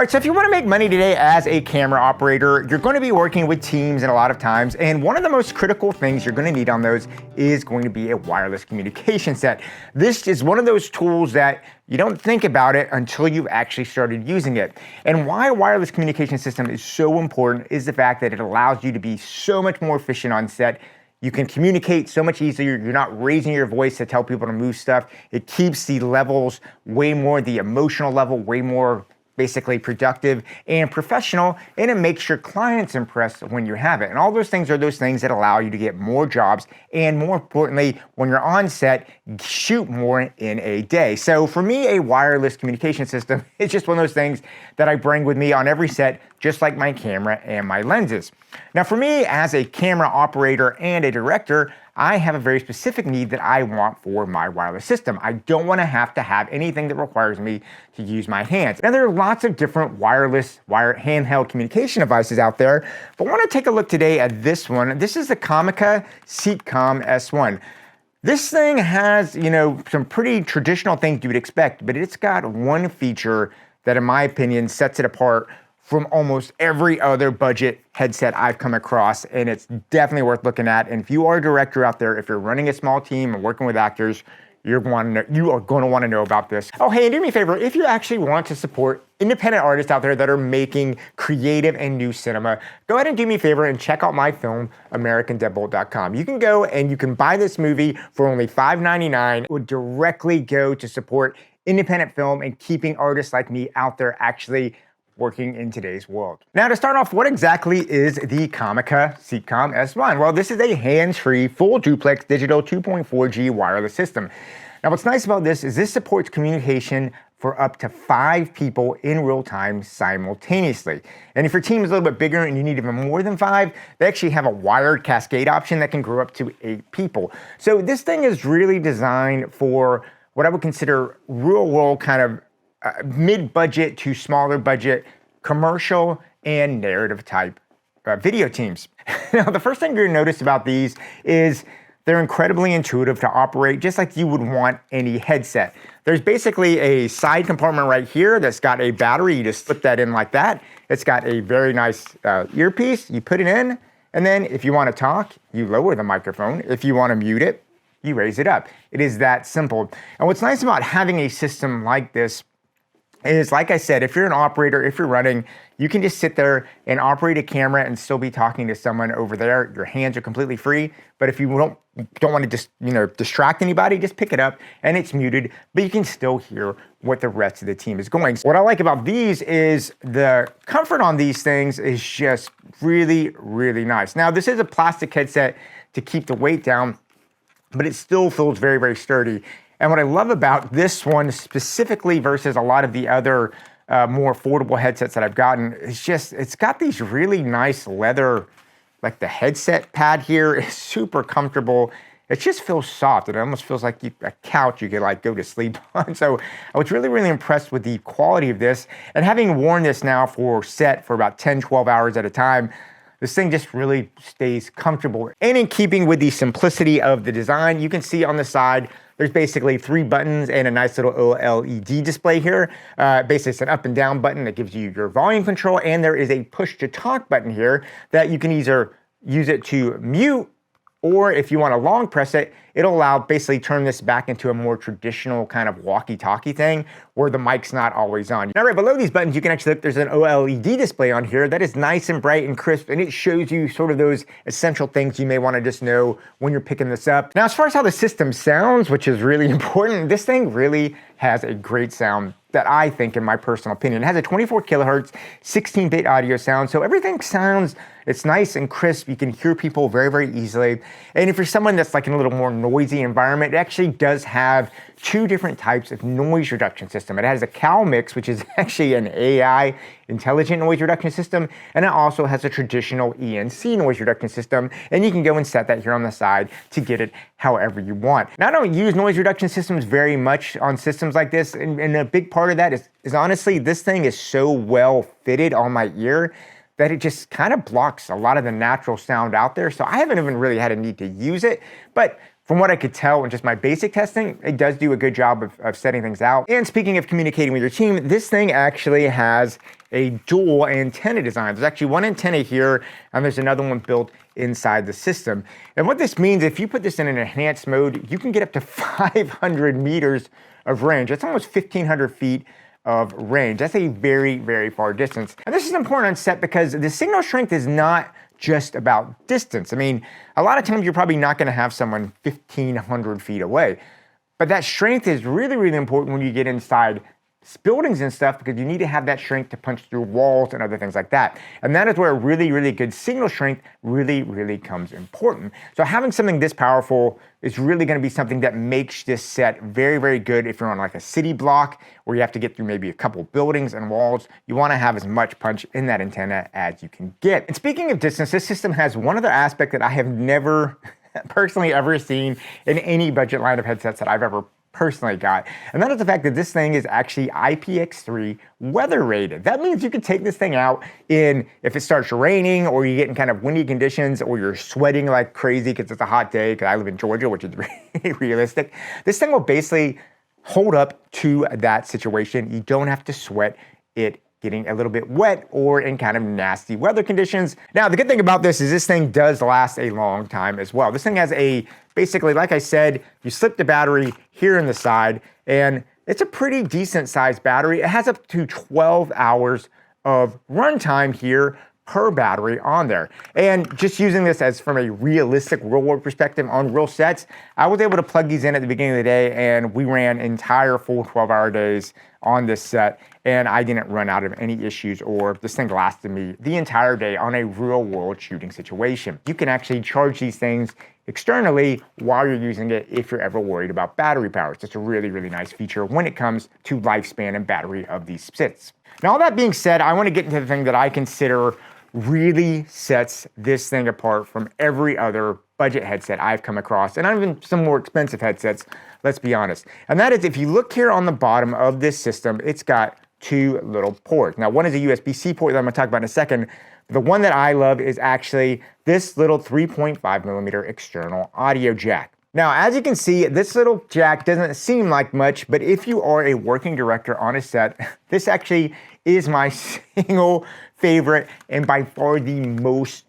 All right, so if you want to make money today as a camera operator, you're going to be working with teams and a lot of times, and one of the most critical things you're going to need on those is going to be a wireless communication set. This is one of those tools that you don't think about it until you've actually started using it. And why a wireless communication system is so important is the fact that it allows you to be so much more efficient on set. You can communicate so much easier. You're not raising your voice to tell people to move stuff. It keeps the levels way more, the emotional level, way more basically productive and professional, and it makes your clients impressed when you have it. And all those things are those things that allow you to get more jobs, and more importantly, when you're on set, shoot more in a day. So for me, a wireless communication system is just one of those things that I bring with me on every set, just like my camera and my lenses. Now for me, as a camera operator and a director, I have a very specific need that I want for my wireless system. I don't want to have anything that requires me to use my hands. Now there are lots of different wireless, handheld communication devices out there, but I want to take a look today at this one. This is the Comica Seekcom S1. This thing has, some pretty traditional things you would expect, but it's got one feature that in my opinion sets it apart from almost every other budget headset I've come across, and it's definitely worth looking at. And if you are a director out there, if you're running a small team and working with actors, you are going to want to know about this. Oh, hey, and do me a favor, if you actually want to support independent artists out there that are making creative and new cinema, go ahead and do me a favor and check out my film, AmericanDeadbolt.com. You can go and you can buy this movie for only $5.99. It would directly go to support independent film and keeping artists like me out there actually working in today's world. Now to start off, what exactly is the Comica Seekcom S1? Well, this is a hands-free, full duplex digital 2.4G wireless system. Now what's nice about this is this supports communication for up to 5 people in real time simultaneously. And if your team is a little bit bigger and you need even more than 5, they actually have a wired cascade option that can grow up to 8 people. So this thing is really designed for what I would consider real world kind of mid-budget to smaller budget commercial and narrative type video teams. Now, the first thing you're gonna notice about these is they're incredibly intuitive to operate, just like you would want any headset. There's basically a side compartment right here that's got a battery. You just slip that in like that. It's got a very nice earpiece. You put it in, and then if you want to talk, you lower the microphone. If you want to mute it, you raise it up. It is that simple. And what's nice about having a system like this is, like I said, if you're an operator, if you're running, you can just sit there and operate a camera and still be talking to someone over there. Your hands are completely free. But if you don't want to just, distract anybody, just pick it up and it's muted, but you can still hear what the rest of the team is going. What I like about these is the comfort on these things is just really, really nice. Now, this is a plastic headset to keep the weight down, but it still feels very, very sturdy. And what I love about this one specifically versus a lot of the other more affordable headsets that I've gotten is just, it's got these really nice leather, like the headset pad here is super comfortable. It just feels soft. It almost feels like a couch you could like go to sleep on. So I was really, really impressed with the quality of this. And having worn this now for set for about 10, 12 hours at a time, this thing just really stays comfortable. And in keeping with the simplicity of the design, you can see on the side, there's basically 3 buttons and a nice little OLED display here. Basically, it's an up and down button that gives you your volume control, and there is a push to talk button here that you can either use it to mute, or if you want to long press it, it'll allow basically turn this back into a more traditional kind of walkie-talkie thing where the mic's not always on. Now right below these buttons, you can actually look, there's an OLED display on here that is nice and bright and crisp, and it shows you sort of those essential things you may want to just know when you're picking this up. Now, as far as how the system sounds, which is really important, this thing really has a great sound that I think, in my personal opinion. It has a 24 kilohertz, 16-bit audio sound, so everything sounds, it's nice and crisp. You can hear people very, very easily. And if you're someone that's like in a little more noisy environment, it actually does have 2 different types of noise reduction system. It has a Cal Mix, which is actually an AI intelligent noise reduction system, and it also has a traditional ENC noise reduction system, and you can go and set that here on the side to get it however you want. Now, I don't use noise reduction systems very much on systems like this, and a big part of that is honestly, this thing is so well fitted on my ear that it just kind of blocks a lot of the natural sound out there, so I haven't even really had a need to use it, but from what I could tell in just my basic testing, it does do a good job of setting things out. And speaking of communicating with your team, this thing actually has a dual antenna design. There's actually one antenna here, and there's another one built inside the system. And what this means, if you put this in an enhanced mode, you can get up to 500 meters of range. That's almost 1,500 feet of range. That's a very, very far distance. And this is important on set because the signal strength is not just about distance. I mean, a lot of times you're probably not going to have someone 1,500 feet away. But that strength is really, really important when you get inside buildings and stuff, because you need to have that strength to punch through walls and other things like that. And that is where a really, really good signal strength really, really comes important. So having something this powerful is really going to be something that makes this set very, very good if you're on like a city block where you have to get through maybe a couple buildings and walls. You want to have as much punch in that antenna as you can get. And speaking of distance, this system has one other aspect that I have never personally ever seen in any budget line of headsets that I've ever personally got. And that is the fact that this thing is actually IPX3 weather rated. That means you can take this thing out in, if it starts raining or you get in kind of windy conditions or you're sweating like crazy because it's a hot day, because I live in Georgia, which is really realistic. This thing will basically hold up to that situation. You don't have to sweat it getting a little bit wet or in kind of nasty weather conditions. Now, the good thing about this is this thing does last a long time as well. This thing has basically, like I said, you slip the battery here in the side, and it's a pretty decent sized battery. It has up to 12 hours of runtime here per battery on there. And just using this as from a realistic real world perspective on real sets, I was able to plug these in at the beginning of the day, and we ran entire full 12-hour days on this set, and I didn't run out of any issues, or this thing lasted me the entire day on a real world shooting situation. You can actually charge these things externally while you're using it if you're ever worried about battery power. It's just a really, really nice feature when it comes to lifespan and battery of these sets. Now, all that being said, I want to get into the thing that I consider really sets this thing apart from every other budget headset I've come across, and even some more expensive headsets, let's be honest. And that is, if you look here on the bottom of this system, it's got two little ports. Now, one is a USB-C port that I'm going to talk about in a second. The one that I love is actually this little 3.5 millimeter external audio jack. Now, as you can see, this little jack doesn't seem like much, but if you are a working director on a set, this actually is my single favorite and by far the most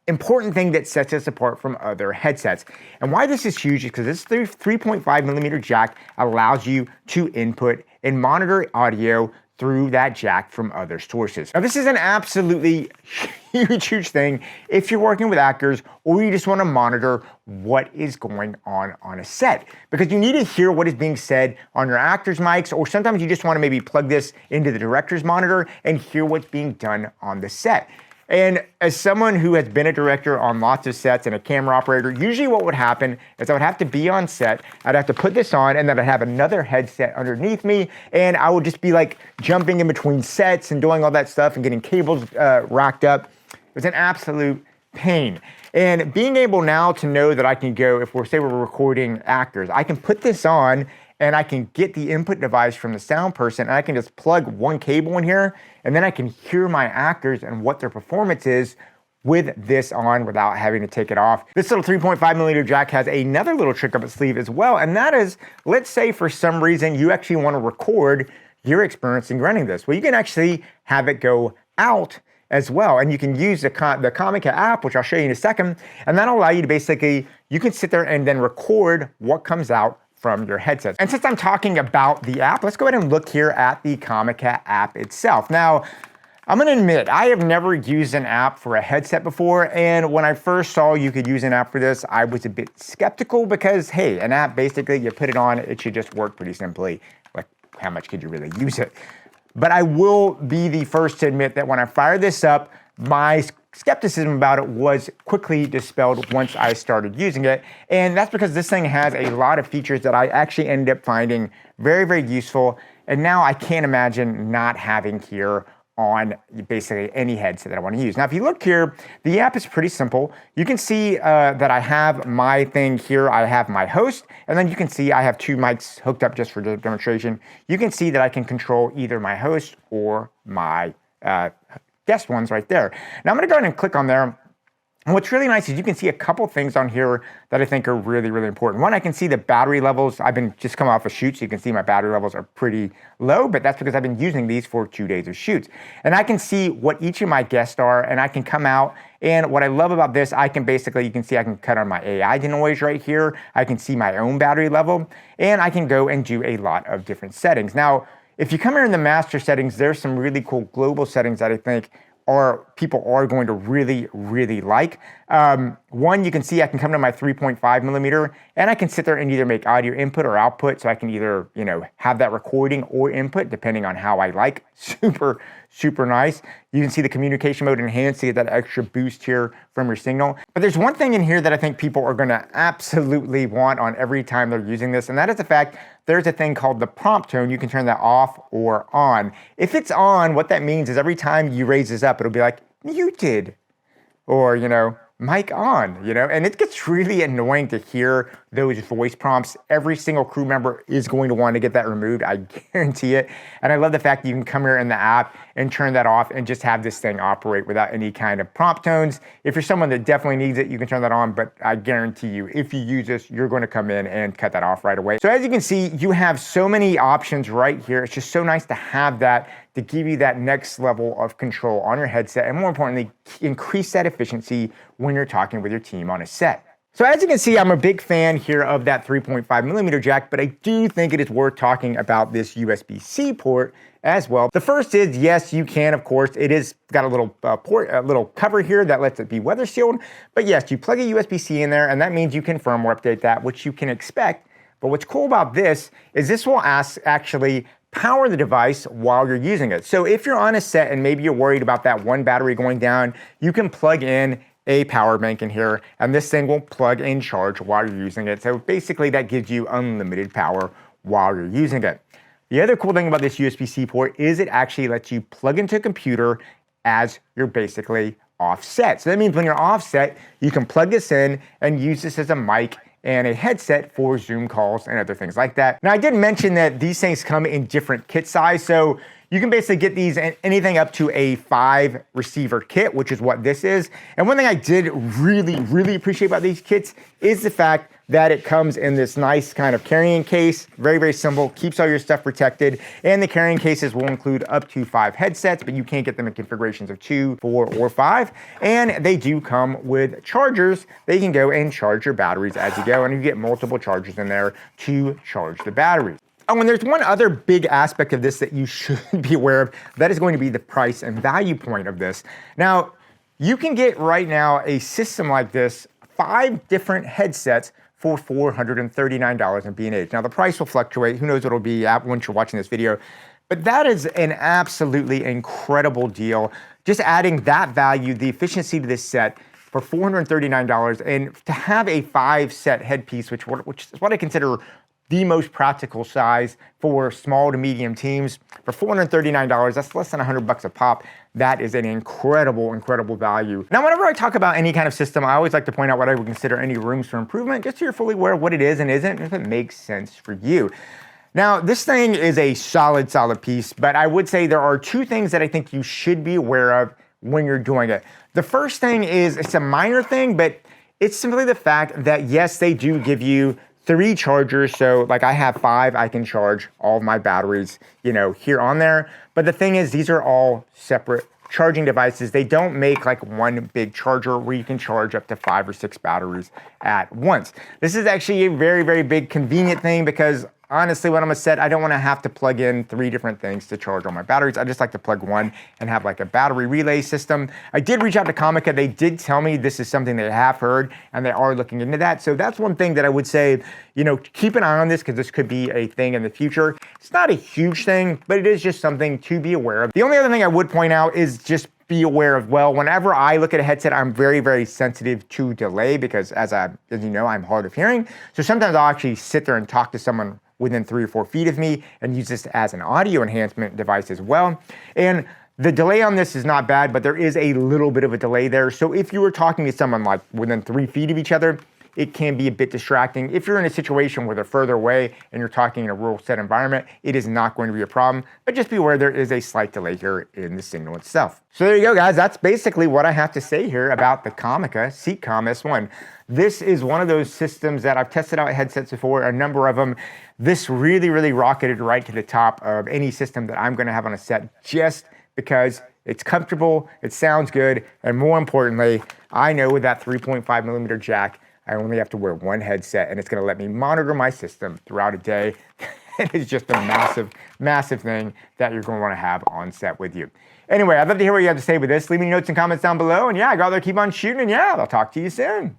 important thing that sets us apart from other headsets. And why this is huge is because this 3.5 millimeter jack allows you to input and monitor audio through that jack from other sources. Now, this is an absolutely huge thing if you're working with actors or you just want to monitor what is going on a set, because you need to hear what is being said on your actors' mics, or sometimes you just want to maybe plug this into the director's monitor and hear what's being done on the set. And as someone who has been a director on lots of sets and a camera operator, usually what would happen is I would have to be on set, I'd have to put this on, and then I'd have another headset underneath me, and I would just be like jumping in between sets and doing all that stuff and getting cables racked up. It was an absolute pain. And being able now to know that I can go, if we're recording actors, I can put this on and I can get the input device from the sound person, and I can just plug one cable in here, and then I can hear my actors and what their performance is with this on without having to take it off. This little 3.5 millimeter jack has another little trick up its sleeve as well, and that is, let's say for some reason you actually want to record your experience in running this. Well, you can actually have it go out as well, and you can use the Comica App, which I'll show you in a second, and that'll allow you to basically, you can sit there and then record what comes out from your headsets. And since I'm talking about the app, let's go ahead and look here at the Comica App itself. Now, I'm gonna admit, I have never used an app for a headset before, and when I first saw you could use an app for this, I was a bit skeptical because, hey, an app, basically, you put it on, it should just work pretty simply. Like, how much could you really use it? But I will be the first to admit that when I fired this up, my skepticism about it was quickly dispelled once I started using it. And that's because this thing has a lot of features that I actually ended up finding very, very useful. And now I can't imagine not having here on basically any headset that I want to use. Now, if you look here, the app is pretty simple. You can see that I have my thing here. I have my host, and then you can see I have two mics hooked up just for the demonstration. You can see that I can control either my host or my guest ones right there. Now I'm gonna go ahead and click on there, And what's really nice is you can see a couple things on here that I think are really, really important. One, I can see the battery levels. I've been just coming off a shoot, so you can see my battery levels are pretty low, but that's because I've been using these for 2 days of shoots. And I can see what each of my guests are, and I can come out, and what I love about this, I can basically, you can see I can cut on my AI denoise right here. I can see my own battery level, and I can go and do a lot of different settings. Now, if you come here in the master settings, there's some really cool global settings that I think people are going to really, really like. One, you can see I can come to my 3.5 millimeter and I can sit there and either make audio input or output. So I can either, have that recording or input depending on how I like. Super, super nice. You can see the communication mode enhanced to get that extra boost here from your signal. But there's one thing in here that I think people are gonna absolutely want on every time they're using this, and that is the fact there's a thing called the prompt tone. You can turn that off or on. If it's on, what that means is every time you raise this up, it'll be like, muted, or, mic on, and it gets really annoying to hear those voice prompts. Every single crew member is going to want to get that removed, I guarantee it. And I love the fact that you can come here in the app and turn that off and just have this thing operate without any kind of prompt tones. If you're someone that definitely needs it, you can turn that on, but I guarantee you, if you use this, you're going to come in and cut that off right away. So as you can see, you have so many options right here. It's just so nice to have that to give you that next level of control on your headset, and more importantly, increase that efficiency when you're talking with your team on a set. So as you can see, I'm a big fan here of that 3.5 millimeter jack, but I do think it is worth talking about this USB-C port as well. The first is, yes, you can, of course, it is got a little port, a little cover here that lets it be weather sealed, but yes, you plug a USB-C in there, and that means you can firmware update that, which you can expect. But what's cool about this is this will actually power the device while you're using it. So if you're on a set and maybe you're worried about that one battery going down, you can plug in a power bank in here, and this thing will plug and charge while you're using it. So basically that gives you unlimited power while you're using it. The other cool thing about this USB-C port is it actually lets you plug into a computer as you're basically offset. So that means when you're offset, you can plug this in and use this as a mic and a headset for Zoom calls and other things like that. Now, I did mention that these things come in different kit size, so you can basically get these anything up to a 5 receiver kit, which is what this is. And one thing I did really, really appreciate about these kits is the fact that it comes in this nice kind of carrying case. Very, very simple, keeps all your stuff protected. And the carrying cases will include up to 5 headsets, but you can't get them in configurations of 2, 4, or 5. And they do come with chargers. They can go and charge your batteries as you go, and you get multiple chargers in there to charge the batteries. Oh, and there's one other big aspect of this that you should be aware of. That is going to be the price and value point of this. Now, you can get right now a system like this, 5 different headsets for $439 in B&H. Now, the price will fluctuate. Who knows what it'll be once you're watching this video. But that is an absolutely incredible deal. Just adding that value, the efficiency to this set for $439, and to have a 5-set headpiece, which is what I consider the most practical size for small to medium teams, for $439, that's less than $100 a pop. That is an incredible, incredible value. Now, whenever I talk about any kind of system, I always like to point out what I would consider any rooms for improvement, just so you're fully aware of what it is and isn't, and if it makes sense for you. Now, this thing is a solid piece, but I would say there are 2 things that I think you should be aware of when you're doing it. The first thing is, it's a minor thing, but it's simply the fact that, yes, they do give you 3 chargers. So like I have 5, I can charge all of my batteries, here on there. But the thing is, these are all separate charging devices. They don't make like one big charger where you can charge up to 5 or 6 batteries at once. This is actually a very, very big convenient thing because honestly, when I'm a set, I don't want to have to plug in 3 different things to charge all my batteries. I just like to plug one and have like a battery relay system. I did reach out to Comica. They did tell me this is something they have heard and they are looking into that. So that's one thing that I would say, keep an eye on this because this could be a thing in the future. It's not a huge thing, but it is just something to be aware of. The only other thing I would point out is just be aware of, whenever I look at a headset, I'm very, very sensitive to delay because as you know, I'm hard of hearing. So sometimes I'll actually sit there and talk to someone within 3 or 4 feet of me and use this as an audio enhancement device as well. And the delay on this is not bad, but there is a little bit of a delay there. So if you were talking to someone like within 3 feet of each other, it can be a bit distracting. If you're in a situation where they're further away and you're talking in a rural set environment, it is not going to be a problem, but just be aware there is a slight delay here in the signal itself. So there you go, guys. That's basically what I have to say here about the Comica Seekcom S1. This is one of those systems that I've tested out headsets before, a number of them. This really, really rocketed right to the top of any system that I'm gonna have on a set just because it's comfortable, it sounds good, and more importantly, I know with that 3.5 millimeter jack, I only have to wear one headset and it's gonna let me monitor my system throughout a day. It's just a massive, massive thing that you're gonna wanna have on set with you. Anyway, I'd love to hear what you have to say with this. Leave me notes and comments down below, and yeah, go out there, keep on shooting, and yeah, I'll talk to you soon.